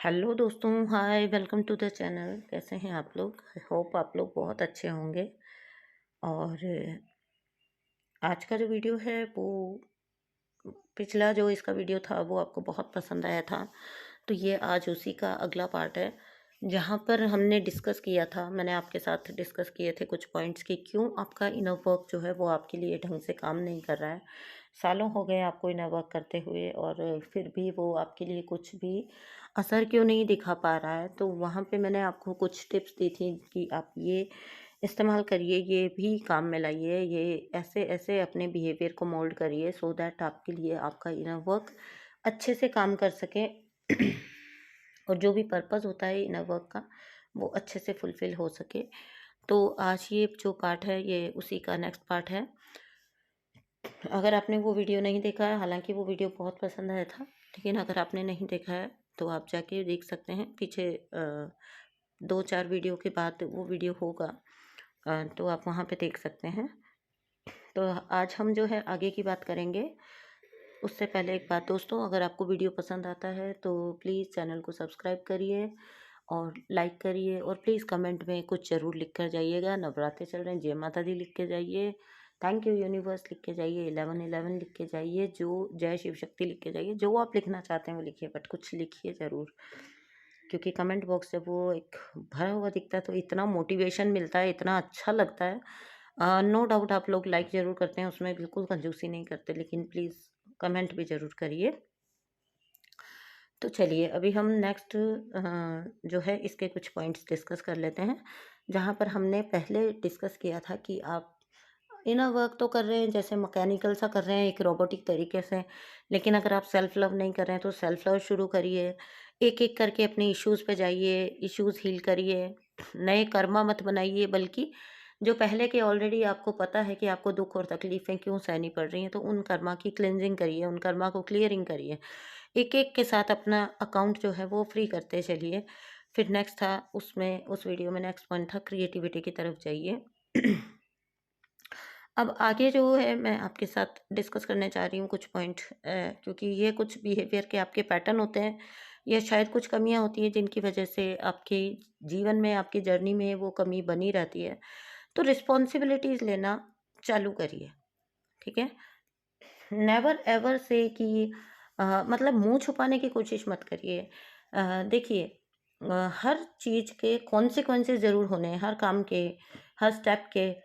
Hello दोस्तों, हाय, welcome to the channel. कैसे हैं आप लोग? आई होप आप लोग बहुत अच्छे होंगे। और आज का जो वीडियो है वो पिछला जो इसका वीडियो था वो आपको बहुत पसंद आया था। तो ये आज उसी का अगला पार्ट है, जहाँ पर हमने डिस्कस किया था, मैंने आपके साथ डिस्कस किए थे कुछ पॉइंट्स कि क्यों आपका इनर वर्क जो है वो आपके लिए ढंग से काम नहीं कर रहा है। सालों हो गए आपको इनर वर्क करते हुए और फिर भी वो आपके लिए कुछ भी असर क्यों नहीं दिखा पा रहा है। तो वहाँ पे मैंने आपको कुछ टिप्स दी थी कि आप ये इस्तेमाल करिए, ये भी काम में लाइए, ये ऐसे ऐसे अपने बिहेवियर को मोल्ड करिए सो दैट आपके लिए आपका इनर वर्क अच्छे से काम कर सके और जो भी पर्पस होता है इनर वर्क का वो अच्छे से फुलफिल हो सके। तो आज ये जो पार्ट है ये उसी का नेक्स्ट पार्ट है। अगर आपने वो वीडियो नहीं देखा है, हालांकि वो वीडियो बहुत पसंद आया था, लेकिन अगर आपने नहीं देखा है तो आप जाके देख सकते हैं। पीछे 2-4 वीडियो के बाद वो वीडियो होगा, तो आप वहाँ पे देख सकते हैं। तो आज हम जो है आगे की बात करेंगे। उससे पहले एक बात दोस्तों, अगर आपको वीडियो पसंद आता है तो प्लीज़ चैनल को सब्सक्राइब करिए और लाइक करिए और प्लीज़ कमेंट में कुछ ज़रूर लिख कर जाइएगा। नवरात्रि चल रहे हैं, जय माता दी लिख के जाइए, थैंक यू यूनिवर्स लिख के जाइए, 1111 लिख के जाइए, जो जय शिव शक्ति लिख के जाइए, जो आप लिखना चाहते हैं वो लिखिए, बट कुछ लिखिए ज़रूर। क्योंकि कमेंट बॉक्स जब वो एक भरा हुआ दिखता है तो इतना मोटिवेशन मिलता है, इतना अच्छा लगता है। नो डाउट आप लोग लाइक ज़रूर करते हैं, उसमें बिल्कुल कंजूसी नहीं करते, लेकिन प्लीज़ कमेंट भी ज़रूर करिए। तो चलिए अभी हम नेक्स्ट जो है इसके कुछ पॉइंट्स डिस्कस कर लेते हैं। जहाँ पर हमने पहले डिस्कस किया था कि आप इनर वर्क तो कर रहे हैं, जैसे मैकेनिकल सा कर रहे हैं एक रोबोटिक तरीके से, लेकिन अगर आप सेल्फ लव नहीं कर रहे हैं तो सेल्फ लव शुरू करिए। एक एक करके अपने इश्यूज पे जाइए, इश्यूज हील करिए, नए कर्मा मत बनाइए, बल्कि जो पहले के ऑलरेडी आपको पता है कि आपको दुख और तकलीफें क्यों सहनी पड़ रही हैं, तो उन कर्मा की क्लेंजिंग करिए, उन कर्मा को क्लियरिंग करिए। एक एक के साथ अपना अकाउंट जो है वो फ्री करते चलिए। फिर नेक्स्ट था, उसमें उस वीडियो में नेक्स्ट पॉइंट था क्रिएटिविटी की तरफ जाइए। अब आगे जो है मैं आपके साथ डिस्कस करने चाह रही हूँ कुछ पॉइंट, क्योंकि ये कुछ बिहेवियर के आपके पैटर्न होते हैं या शायद कुछ कमियां होती हैं जिनकी वजह से आपके जीवन में, आपकी जर्नी में वो कमी बनी रहती है। तो रिस्पॉन्सिबिलिटीज लेना चालू करिए, ठीक है। नेवर एवर से कि मतलब मुंह छुपाने की कोशिश मत करिए। देखिए, हर चीज के कॉन्सिक्वेंसेस जरूर होने हैं, हर काम के, हर स्टेप के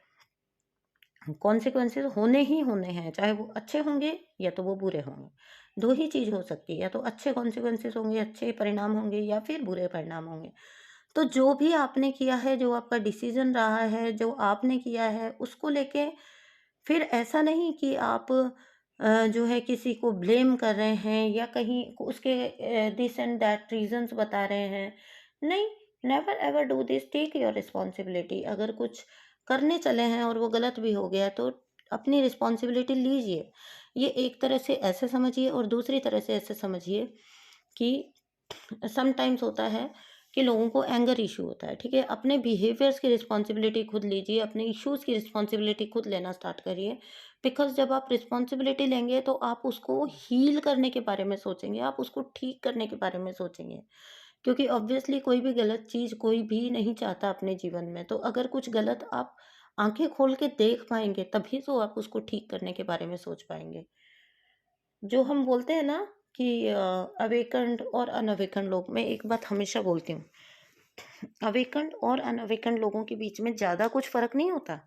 कॉन्सिक्वेंसेस होने ही होने हैं, चाहे वो अच्छे होंगे या तो वो बुरे होंगे। दो ही चीज़ हो सकती है, या तो अच्छे कॉन्सिक्वेंसेस होंगे, अच्छे परिणाम होंगे, या फिर बुरे परिणाम होंगे। तो जो भी आपने किया है, जो आपका डिसीजन रहा है, जो आपने किया है, उसको लेके फिर ऐसा नहीं कि आप जो है किसी को ब्लेम कर रहे हैं या कहीं उसके दिस एंड दैट रीजंस बता रहे हैं। नहीं, never ever do this, take your responsibility. अगर कुछ करने चले हैं और वो गलत भी हो गया तो अपनी रिस्पॉन्सिबिलिटी लीजिए। ये एक तरह से ऐसे समझिए और दूसरी तरह से ऐसे समझिए कि समटाइम्स होता है कि लोगों को एंगर इशू होता है, ठीक है। अपने बिहेवियर्स की रिस्पॉन्सिबिलिटी खुद लीजिए, अपने इश्यूज की रिस्पॉन्सिबिलिटी खुद लेना स्टार्ट करिए। बिकॉज जब आप रिस्पॉन्सिबिलिटी लेंगे तो आप उसको हील करने के बारे में सोचेंगे, आप उसको ठीक करने के बारे में सोचेंगे। क्योंकि ऑब्वियसली कोई भी गलत चीज़ कोई भी नहीं चाहता अपने जीवन में। तो अगर कुछ गलत आप आंखें खोल के देख पाएंगे तभी तो आप उसको ठीक करने के बारे में सोच पाएंगे। जो हम बोलते हैं ना कि अवेकन्ड और अनअवेकन्ड लोग, मैं एक बात हमेशा बोलती हूँ, अवेकन्ड और अनअवेकन्ड लोगों के बीच में ज़्यादा कुछ फ़र्क नहीं होता,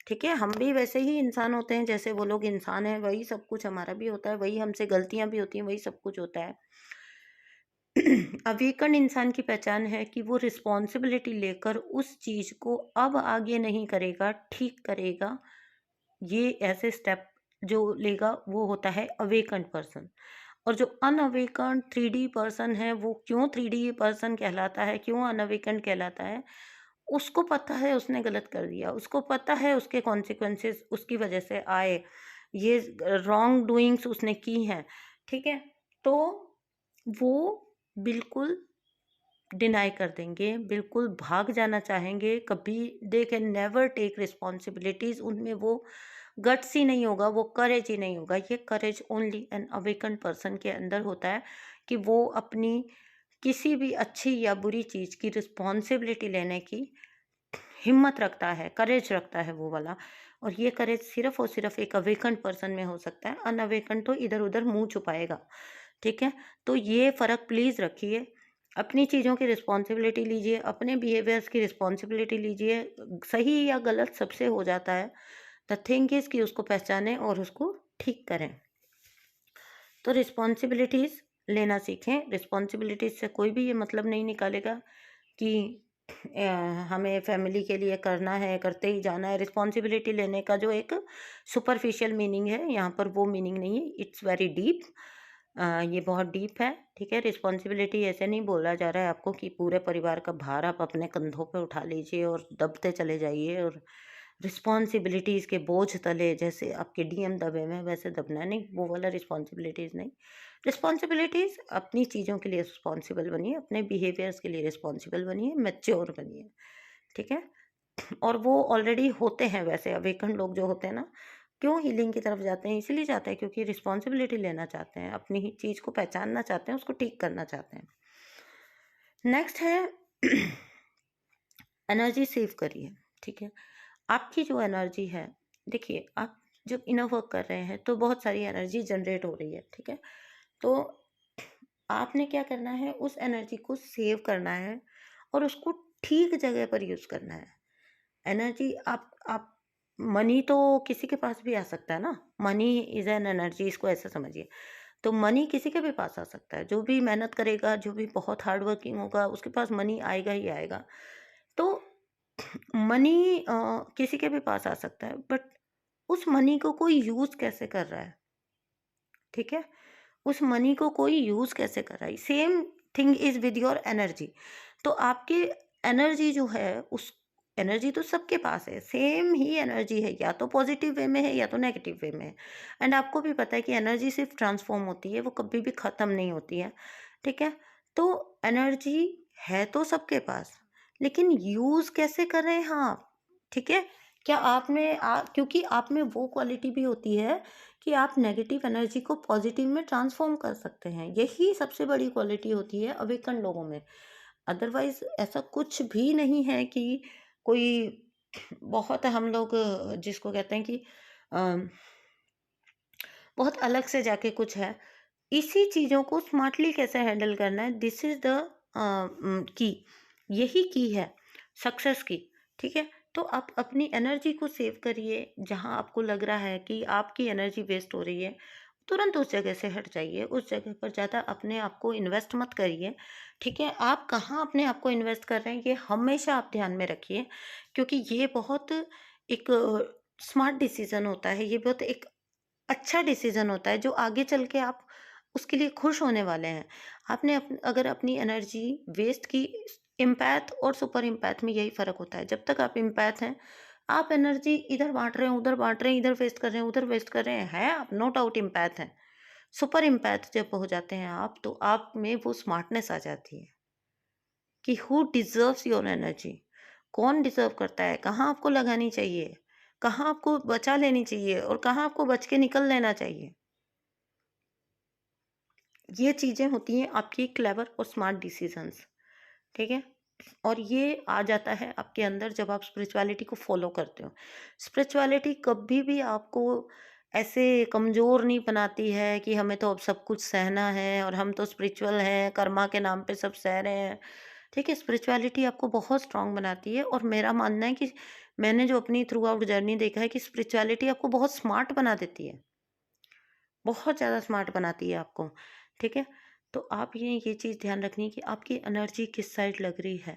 ठीक है। हम भी वैसे ही इंसान होते हैं, जैसे वो लोग इंसान हैं, वही सब कुछ हमारा भी होता है, वही हमसे गलतियाँ भी होती हैं, वही सब कुछ होता है। अवेकन इंसान की पहचान है कि वो रिस्पॉन्सिबिलिटी लेकर उस चीज को अब आगे नहीं करेगा, ठीक करेगा। ये ऐसे स्टेप जो लेगा वो होता है अवेकन पर्सन। और जो अनअवेकन 3D पर्सन है, वो क्यों 3D पर्सन कहलाता है, क्यों अनअवेकन कहलाता है? उसको पता है उसने गलत कर दिया, उसको पता है उसके कॉन्सिक्वेंसेस उसकी वजह से आए, ये रॉन्ग डूइंग्स उसने की हैं, ठीक है। तो वो बिल्कुल डिनाई कर देंगे, बिल्कुल भाग जाना चाहेंगे, कभी they can never take responsibilities. उनमें वो गट्स ही नहीं होगा, वो करेज ही नहीं होगा। ये करेज ओनली एन अवेकन पर्सन के अंदर होता है कि वो अपनी किसी भी अच्छी या बुरी चीज़ की रिस्पॉन्सिबिलिटी लेने की हिम्मत रखता है, करेज रखता है वो वाला। और ये करेज सिर्फ़ और सिर्फ़ एक अवेकन्ड पर्सन में हो सकता है, अनअवेकन्ड तो इधर-उधर मुँह छुपाएगा, ठीक है? तो ये फ़र्क प्लीज़ रखिए, अपनी चीज़ों की रिस्पॉन्सिबिलिटी लीजिए, अपने बिहेवियर्स की रिस्पॉन्सिबिलिटी लीजिए, सही या गलत सबसे हो जाता है। द थिंग इज़ कि उसको पहचानें और उसको ठीक करें। तो रिस्पॉन्सिबिलिटीज़ लेना सीखें, रिस्पॉन्सिबिलिटीज़ से कोई भी ये मतलब नहीं निकालेगा कि हमें फैमिली के लिए करना है, करते ही जाना है। रिस्पॉन्सिबिलिटी लेने का जो एक सुपरफिशियल मीनिंग है, यहाँ पर वो मीनिंग नहीं है, इट्स वेरी डीप। ये बहुत डीप है, ठीक है? रिस्पॉन्सिबिलिटी ऐसे नहीं बोला जा रहा है आपको कि पूरे परिवार का भार आप अपने कंधों पे उठा लीजिए और दबते चले जाइए, और रिस्पॉन्सिबिलिटीज़ के बोझ तले जैसे आपके डीएम दबे हुए हैं वैसे दबना नहीं, वो वाला रिस्पॉन्सिबिलिटीज़ नहीं। रिस्पॉन्सिबिलिटीज़ अपनी चीज़ों के लिए रिस्पॉन्सिबल बनिए, अपने बिहेवियर्स के लिए रिस्पॉन्सिबल बनिए, मैच्योर बनिए, ठीक है? और वो ऑलरेडी होते हैं वैसे अवेकन लोग जो होते हैं ना, क्यों हीलिंग की तरफ जाते हैं? इसीलिए जाते हैं क्योंकि रिस्पॉन्सिबिलिटी लेना चाहते हैं, अपनी ही चीज़ को पहचानना चाहते हैं, उसको ठीक करना चाहते हैं। नेक्स्ट है एनर्जी सेव करिए, ठीक है? आपकी जो एनर्जी है, देखिए आप जब इनर वर्क कर रहे हैं तो बहुत सारी एनर्जी जनरेट हो रही है, ठीक है? तो आपने क्या करना है, उस एनर्जी को सेव करना है और उसको ठीक जगह पर यूज़ करना है। एनर्जी आप मनी तो किसी के पास भी आ सकता है ना, मनी इज़ एन एनर्जी, इसको ऐसे समझिए। तो मनी किसी के भी पास आ सकता है, जो भी मेहनत करेगा, जो भी बहुत हार्ड वर्किंग होगा, उसके पास मनी आएगा ही आएगा। तो मनी किसी के भी पास आ सकता है, बट उस मनी को कोई यूज़ कैसे कर रहा है, ठीक है? उस मनी को कोई यूज़ कैसे कर रहा है, same thing is with your energy. तो आपकी एनर्जी जो है, उस एनर्जी तो सबके पास है, सेम ही एनर्जी है, या तो पॉजिटिव वे में है या तो नेगेटिव वे में है। एंड आपको भी पता है कि एनर्जी सिर्फ ट्रांसफॉर्म होती है, वो कभी भी ख़त्म नहीं होती है, ठीक है? तो एनर्जी है तो सबके पास, लेकिन यूज़ कैसे कर रहे हैं आप, ठीक है? क्या क्योंकि आप में वो क्वालिटी भी होती है कि आप नेगेटिव एनर्जी को पॉजिटिव में ट्रांसफॉर्म कर सकते हैं, यही सबसे बड़ी क्वालिटी होती है अवेकन लोगों में। अदरवाइज ऐसा कुछ भी नहीं है कि कोई बहुत हम लोग जिसको कहते हैं कि अ, बहुत अलग से जाके कुछ है। इसी चीज़ों को स्मार्टली कैसे हैंडल करना है, दिस इज़ द की, यही की है सक्सेस की, ठीक है? तो आप अपनी एनर्जी को सेव करिए, जहाँ आपको लग रहा है कि आपकी एनर्जी वेस्ट हो रही है, तुरंत उस जगह से हट जाइए, उस जगह पर ज़्यादा अपने आप को इन्वेस्ट मत करिए, ठीक है? आप कहाँ अपने आप को इन्वेस्ट कर रहे हैं, ये हमेशा आप ध्यान में रखिए, क्योंकि ये बहुत एक स्मार्ट डिसीज़न होता है, ये बहुत एक अच्छा डिसीज़न होता है, जो आगे चल के आप उसके लिए खुश होने वाले हैं। आपने अगर अपनी एनर्जी वेस्ट की, एम्पैथ और सुपर एम्पैथ में यही फ़र्क होता है। जब तक आप एम्पैथ हैं, आप एनर्जी इधर बाँट रहे हैं, उधर बाँट रहे हैं, इधर वेस्ट कर रहे हैं, उधर वेस्ट कर रहे हैं आप नो डाउट एम्पैथ हैं। सुपर एम्पैथ जब हो जाते हैं आप, तो आप में वो स्मार्टनेस आ जाती है कि हू डिज़र्व्स योर एनर्जी, कौन डिज़र्व करता है, कहाँ आपको लगानी चाहिए, कहाँ आपको बचा लेनी चाहिए और कहाँ आपको बच के निकल लेना चाहिए। ये चीज़ें होती हैं आपकी क्लेवर और स्मार्ट डिसीजंस, ठीक है? और ये आ जाता है आपके अंदर जब आप स्पिरिचुअलिटी को फॉलो करते हो। स्पिरिचुअलिटी कभी भी आपको ऐसे कमज़ोर नहीं बनाती है कि हमें तो अब सब कुछ सहना है और हम तो स्पिरिचुअल हैं, कर्मा के नाम पे सब सह रहे हैं, ठीक है? स्पिरिचुअलिटी आपको बहुत स्ट्रॉन्ग बनाती है, और मेरा मानना है कि मैंने जो अपनी थ्रू आउट जर्नी देखा है कि स्पिरिचुअलिटी आपको बहुत स्मार्ट बना देती है। बहुत ज़्यादा स्मार्ट बनाती है आपको, ठीक है? तो आप ये चीज़ ध्यान रखनी है कि आपकी एनर्जी किस साइड लग रही है।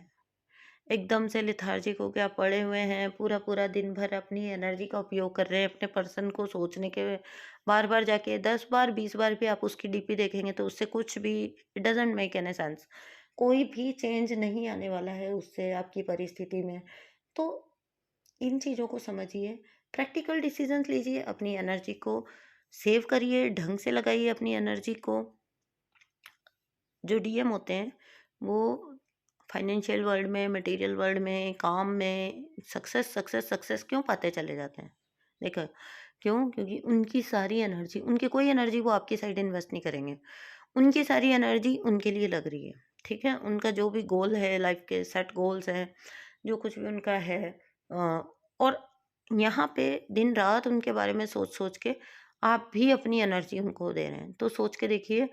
एकदम से लेथार्जिक होके आप पड़े हुए हैं, पूरा-पूरा दिन भर अपनी एनर्जी का उपयोग कर रहे हैं अपने पर्सन को सोचने के, बार-बार जाके 10 बार, 20 बार भी आप उसकी डीपी देखेंगे तो उससे कुछ भी it doesn't make any sense. कोई भी चेंज नहीं आने वाला है उससे आपकी परिस्थिति में। तो इन चीज़ों को समझिए, प्रैक्टिकल डिसीजंस लीजिए, अपनी एनर्जी को सेव करिए, ढंग से लगाइए अपनी एनर्जी को। जो डीएम होते हैं, वो फाइनेंशियल वर्ल्ड में, मटेरियल वर्ल्ड में, काम में सक्सेस, सक्सेस, सक्सेस क्यों पाते चले जाते हैं? देखो, क्यों? क्योंकि उनकी सारी एनर्जी, उनकी कोई एनर्जी वो आपकी साइड इन्वेस्ट नहीं करेंगे। उनकी सारी एनर्जी उनके लिए लग रही है, ठीक है, उनका जो भी गोल है, लाइफ के सेट गोल्स हैं, जो कुछ भी उनका है, और यहाँ पे दिन रात उनके बारे में सोच सोच के आप भी अपनी एनर्जी उनको दे रहे हैं। तो सोच के देखिए,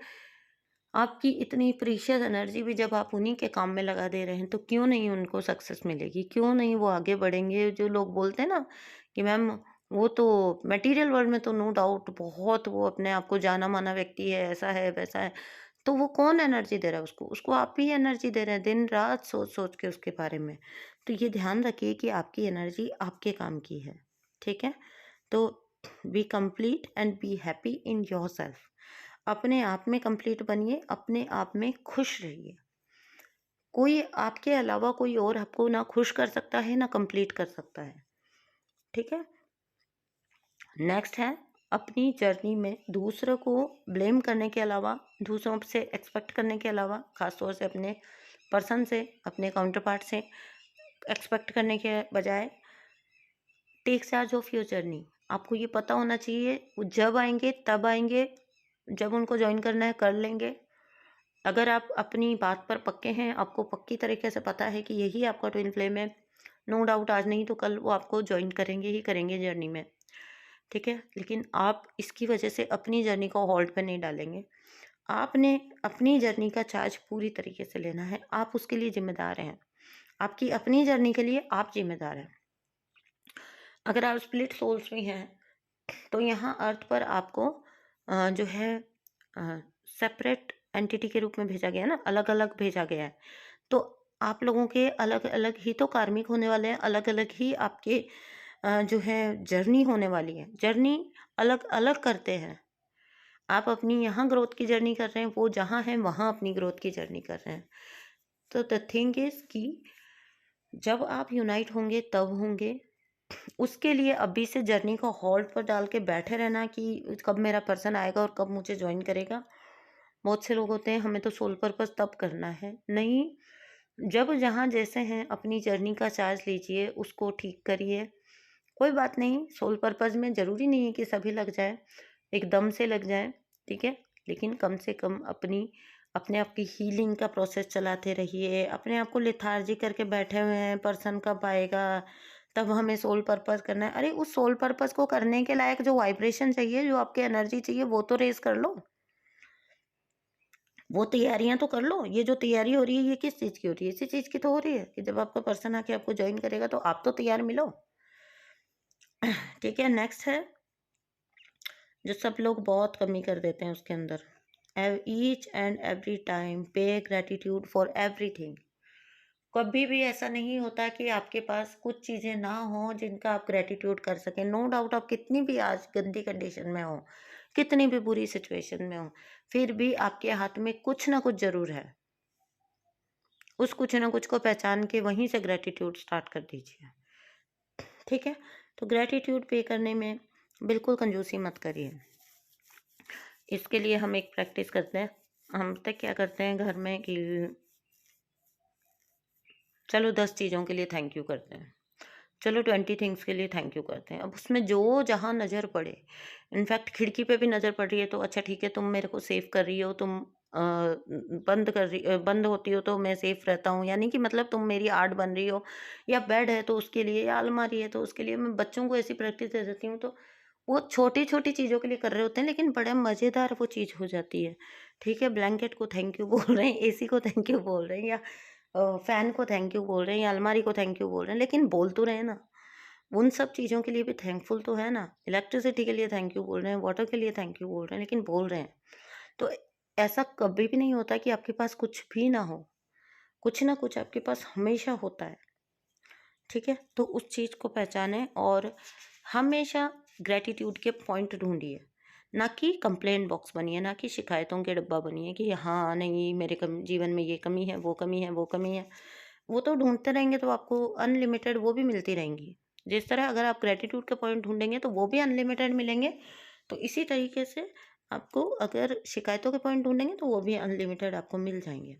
आपकी इतनी प्रीशियस एनर्जी भी जब आप उन्हीं के काम में लगा दे रहे हैं, तो क्यों नहीं उनको सक्सेस मिलेगी? क्यों नहीं वो आगे बढ़ेंगे? जो लोग बोलते हैं ना कि मैम वो तो मटेरियल वर्ल्ड में तो नो डाउट बहुत वो अपने आप को जाना माना व्यक्ति है, ऐसा है वैसा है। तो वो कौन एनर्जी दे रहा है उसको? उसको आप ही एनर्जी दे रहे हैं दिन रात सोच सोच के उसके बारे में। तो ये ध्यान रखिए कि आपकी एनर्जी आपके काम की है, ठीक है? तो be complete and be happy in yourself. अपने आप में कंप्लीट बनिए, अपने आप में खुश रहिए। कोई आपके अलावा कोई और आपको ना खुश कर सकता है, ना कंप्लीट कर सकता है, ठीक है? नेक्स्ट है, अपनी जर्नी में दूसरों को ब्लेम करने के अलावा, दूसरों से एक्सपेक्ट करने के अलावा, खासतौर से अपने पर्सन से, अपने काउंटर पार्ट से एक्सपेक्ट करने के बजाय, take charge of your journey. आपको ये पता होना चाहिए, वो जब आएंगे तब आएंगे, जब उनको ज्वाइन करना है कर लेंगे। अगर आप अपनी बात पर पक्के हैं, आपको पक्की तरीके से पता है कि यही आपका ट्विन फ्लेम है, नो डाउट आज नहीं तो कल वो आपको ज्वाइन करेंगे ही करेंगे जर्नी में, ठीक है? लेकिन आप इसकी वजह से अपनी जर्नी को होल्ड पे नहीं डालेंगे। आपने अपनी जर्नी का चार्ज पूरी तरीके से लेना है, आप उसके लिए जिम्मेदार हैं। आपकी अपनी जर्नी के लिए आप जिम्मेदार हैं। अगर आप स्प्लिट सोल्स में हैं, तो यहाँ अर्थ पर आपको जो है सेपरेट एंटिटी के रूप में भेजा गया है ना, अलग अलग भेजा गया है। तो आप लोगों के अलग अलग ही तो कार्मिक होने वाले हैं, अलग अलग ही आपके जो है जर्नी होने वाली है। जर्नी अलग अलग करते हैं। आप अपनी यहाँ ग्रोथ की जर्नी कर रहे हैं, वो जहाँ है वहाँ अपनी ग्रोथ की जर्नी कर रहे हैं। तो द थिंग इज कि जब आप यूनाइट होंगे तब होंगे। उसके लिए अभी से जर्नी को होल्ड पर डाल के बैठे रहना कि कब मेरा पर्सन आएगा और कब मुझे ज्वाइन करेगा। बहुत से लोग होते हैं हमें तो सोल पर्पस तब करना है, नहीं, जब जहाँ जैसे हैं अपनी जर्नी का चार्ज लीजिए, उसको ठीक करिए। कोई बात नहीं, सोल पर्पस में ज़रूरी नहीं है कि सभी लग जाए, एकदम से लग जाए, ठीक है? लेकिन कम से कम अपने आप की हीलिंग का प्रोसेस चलाते रहिए। अपने आप को लेथार्जी करके बैठे हुए हैं, पर्सन कब आएगा, तब हमें सोल पर्पस करना है। अरे उस सोल पर्पस को करने के लायक जो वाइब्रेशन चाहिए, जो आपकी एनर्जी चाहिए, वो तो रेज़ कर लो। वो तैयारियां तो कर लो। ये जो तैयारी हो रही है ये किस चीज़ की हो रही है? इसी चीज़ की तो हो रही है कि जब आपका पर्सन आके आपको ज्वाइन करेगा तो आप तो तैयार मिलो। ठीक है, नेक्स्ट है जो सब लोग बहुत कमी कर देते हैं उसके अंदर, ईच एंड एवरी टाइम पे ग्रेटिट्यूड फॉर एवरीथिंग। कभी भी ऐसा नहीं होता कि आपके पास कुछ चीज़ें ना हो जिनका आप ग्रेटिट्यूड कर सकें। नो डाउट आप कितनी भी आज गंदी कंडीशन में हो, कितनी भी बुरी सिचुएशन में हो, फिर भी आपके हाथ में कुछ ना कुछ ज़रूर है। उस कुछ ना कुछ को पहचान के वहीं से ग्रेटिट्यूड स्टार्ट कर दीजिए, ठीक है? तो ग्रेटिट्यूड पे करने में बिल्कुल कंजूसी मत करिए। इसके लिए हम एक प्रैक्टिस करते हैं। हम तक क्या करते हैं घर में कि चलो 10 चीज़ों के लिए थैंक यू करते हैं, चलो 20 थिंग्स के लिए थैंक यू करते हैं। अब उसमें जो जहाँ नज़र पड़े, इनफैक्ट खिड़की पे भी नज़र पड़ रही है तो अच्छा ठीक है, तुम मेरे को सेव कर रही हो, तुम बंद होती हो तो मैं सेफ रहता हूँ, यानी कि मतलब तुम मेरी आर्ट बन रही हो, या बेड है तो उसके लिए, या अलमारी है तो उसके लिए। मैं बच्चों को ऐसी प्रैक्टिस दे देती हूँ, तो वो छोटी छोटी चीज़ों के लिए कर रहे होते हैं लेकिन बड़े मज़ेदार वो चीज़ हो जाती है, ठीक है? ब्लैंकेट को थैंक यू बोल रहे हैं, एसी को थैंक यू बोल रहे हैं, या फैन को थैंक यू बोल रहे हैं, या अलमारी को थैंक यू बोल रहे हैं, लेकिन बोल तो रहे हैं ना। उन सब चीज़ों के लिए भी थैंकफुल तो है ना। इलेक्ट्रिसिटी के लिए थैंक यू बोल रहे हैं, वाटर के लिए थैंक यू बोल रहे हैं, लेकिन बोल रहे हैं। तो ऐसा कभी भी नहीं होता कि आपके पास कुछ भी ना हो, कुछ ना कुछ आपके पास हमेशा होता है, ठीक है? तो उस चीज़ को पहचानें और हमेशा ग्रैटिट्यूड के पॉइंट ढूंढिए, ना कि कंप्लेंट बॉक्स बनिए, ना कि शिकायतों के डब्बा बनिए कि हाँ नहीं मेरे जीवन में ये कमी है, वो कमी है, वो कमी है। वो तो ढूंढते रहेंगे तो आपको अनलिमिटेड वो भी मिलती रहेंगी। जिस तरह अगर आप ग्रैटिट्यूड के पॉइंट ढूंढेंगे तो वो भी अनलिमिटेड मिलेंगे, तो इसी तरीके से आपको अगर शिकायतों के पॉइंट ढूंढेंगे तो वो भी अनलिमिटेड आपको मिल जाएंगे।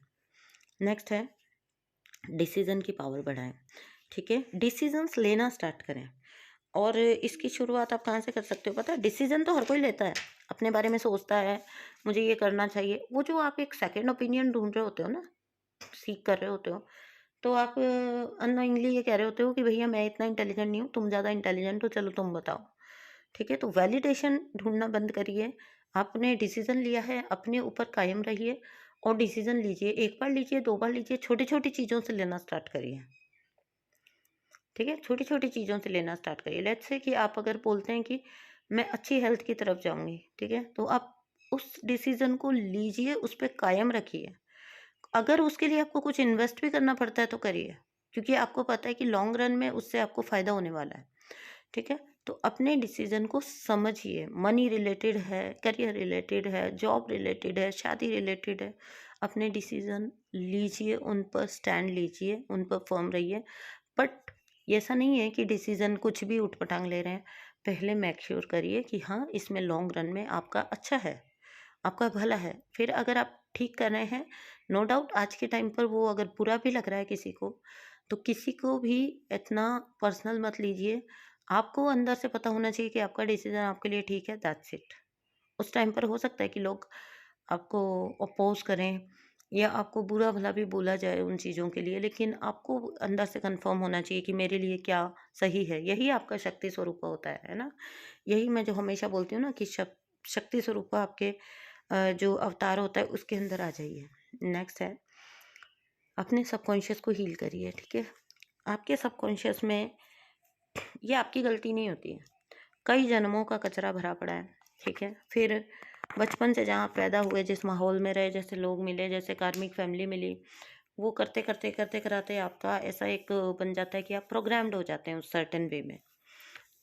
नेक्स्ट है डिसीजन की पावर बढ़ाएं, ठीक है? डिसीजंस लेना स्टार्ट करें। और इसकी शुरुआत आप कहाँ से कर सकते हो पता है? डिसीजन तो हर कोई लेता है, अपने बारे में सोचता है, मुझे ये करना चाहिए। वो जो आप एक सेकंड ओपिनियन ढूंढ रहे होते हो ना, सीख कर रहे होते हो, तो आप अननोइंगली ये कह रहे होते हो कि भैया मैं इतना इंटेलिजेंट नहीं हूँ, तुम ज़्यादा इंटेलिजेंट हो, चलो तुम बताओ। ठीक है? तो वैलिडेशन ढूँढना बंद करिए। आपने डिसीज़न लिया है, अपने ऊपर कायम रहिए और डिसीज़न लीजिए। 1 बार लीजिए, 2 बार लीजिए, छोटी-छोटी चीज़ों से लेना स्टार्ट करिए। ठीक है? छोटी-छोटी चीज़ों से लेना स्टार्ट करिए। लेट्स से कि आप अगर बोलते हैं कि मैं अच्छी हेल्थ की तरफ जाऊँगी, ठीक है? तो आप उस डिसीज़न को लीजिए, उस पे कायम रखिए। अगर उसके लिए आपको कुछ इन्वेस्ट भी करना पड़ता है तो करिए, क्योंकि आपको पता है कि लॉन्ग रन में उससे आपको फ़ायदा होने वाला है। ठीक है? तो अपने डिसीज़न को समझिए, मनी रिलेटेड है, करियर रिलेटेड है, जॉब रिलेटेड है, शादी रिलेटेड है। अपने डिसीज़न लीजिए, उन पर स्टैंड लीजिए, उन पर फ़र्म रहिए। बट ऐसा नहीं है कि डिसीज़न कुछ भी ऊट-पटांग ले रहे हैं। पहले मेक श्योर करिए कि हाँ, इसमें लॉन्ग रन में आपका अच्छा है, आपका भला है। फिर अगर आप ठीक कर रहे हैं, नो डाउट आज के टाइम पर वो अगर बुरा भी लग रहा है किसी को, तो किसी को भी इतना पर्सनल मत लीजिए। आपको अंदर से पता होना चाहिए कि आपका डिसीज़न आपके लिए ठीक है, दैट्स इट। उस टाइम पर हो सकता है कि लोग आपको अपोज़ करें या आपको बुरा-भला भी बोला जाए उन चीज़ों के लिए, लेकिन आपको अंदर से कन्फर्म होना चाहिए कि मेरे लिए क्या सही है। यही आपका शक्ति स्वरूप होता है ना? यही मैं जो हमेशा बोलती हूँ ना कि शक्ति स्वरूप आपके जो अवतार होता है उसके अंदर आ जाइए। नेक्स्ट है, अपने सबकॉन्शियस को हील करिए, ठीक है? आपके सबकॉन्शियस में ये आपकी गलती नहीं होती है। कई जन्मों का कचरा भरा पड़ा है, ठीक है? फिर बचपन से जहाँ पैदा हुए, जिस माहौल में रहे, जैसे लोग मिले, जैसे कार्मिक फैमिली मिली, वो करते-कराते आपका ऐसा एक बन जाता है कि आप प्रोग्राम्ड हो जाते हैं उस सर्टेन वे में।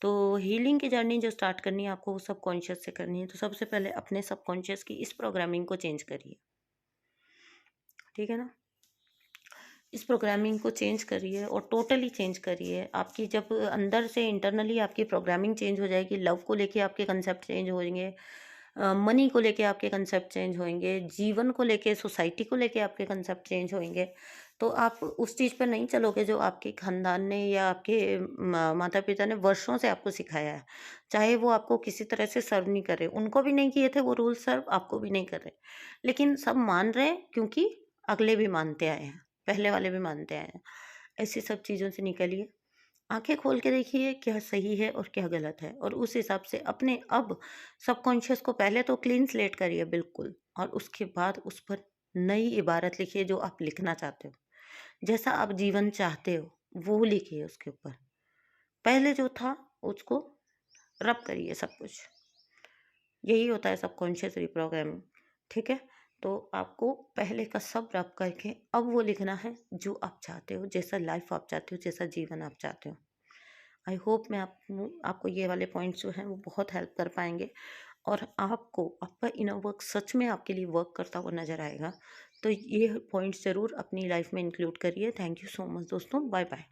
तो हीलिंग की जर्नी जो स्टार्ट करनी है आपको, वो सबकॉन्शियस से करनी है। तो सबसे पहले अपने सबकॉन्शियस की इस प्रोग्रामिंग को चेंज करिए, ठीक है ना? इस प्रोग्रामिंग को चेंज करिए और टोटली चेंज करिए। आपकी जब अंदर से इंटरनली आपकी प्रोग्रामिंग चेंज हो जाएगी, लव को लेके आपके कंसेप्ट चेंज होंगे, मनी को लेके आपके कंसेप्ट चेंज होंगे, जीवन को लेके, सोसाइटी को लेके आपके कंसेप्ट चेंज होंगे। तो आप उस चीज़ पर नहीं चलोगे जो आपके खानदान ने या आपके माता पिता ने वर्षों से आपको सिखाया है। चाहे वो आपको किसी तरह से सर्व नहीं करे, उनको भी नहीं किए थे वो रूल सर्व, आपको भी नहीं कर रहे, लेकिन सब मान रहे हैं क्योंकि अगले भी मानते आए हैं, पहले वाले भी मानते आए हैं। ऐसी सब चीज़ों से निकलिए, आँखें खोल के देखिए क्या सही है और क्या गलत है, और उस हिसाब से अपने अब सबकॉन्शियस को पहले तो क्लीन स्लेट करिए बिल्कुल, और उसके बाद उस पर नई इबारत लिखिए जो आप लिखना चाहते हो। जैसा आप जीवन चाहते हो, वो लिखिए उसके ऊपर। पहले जो था उसको रब करिए सब कुछ। यही होता है सबकॉन्शियस रिप्रोग्रामिंग, ठीक है? तो आपको पहले का सब रब करके अब वो लिखना है जो आप चाहते हो, जैसा लाइफ़ आप चाहते हो, जैसा जीवन आप चाहते हो। आई होप मैं आपको ये वाले पॉइंट्स जो हैं वो बहुत हेल्प कर पाएँगे और आपको आपका इनर वर्क सच में आपके लिए वर्क करता हुआ नज़र आएगा। तो ये पॉइंट्स ज़रूर अपनी लाइफ़ में इंक्लूड करिए। थैंक यू सो मच दोस्तों। Bye bye.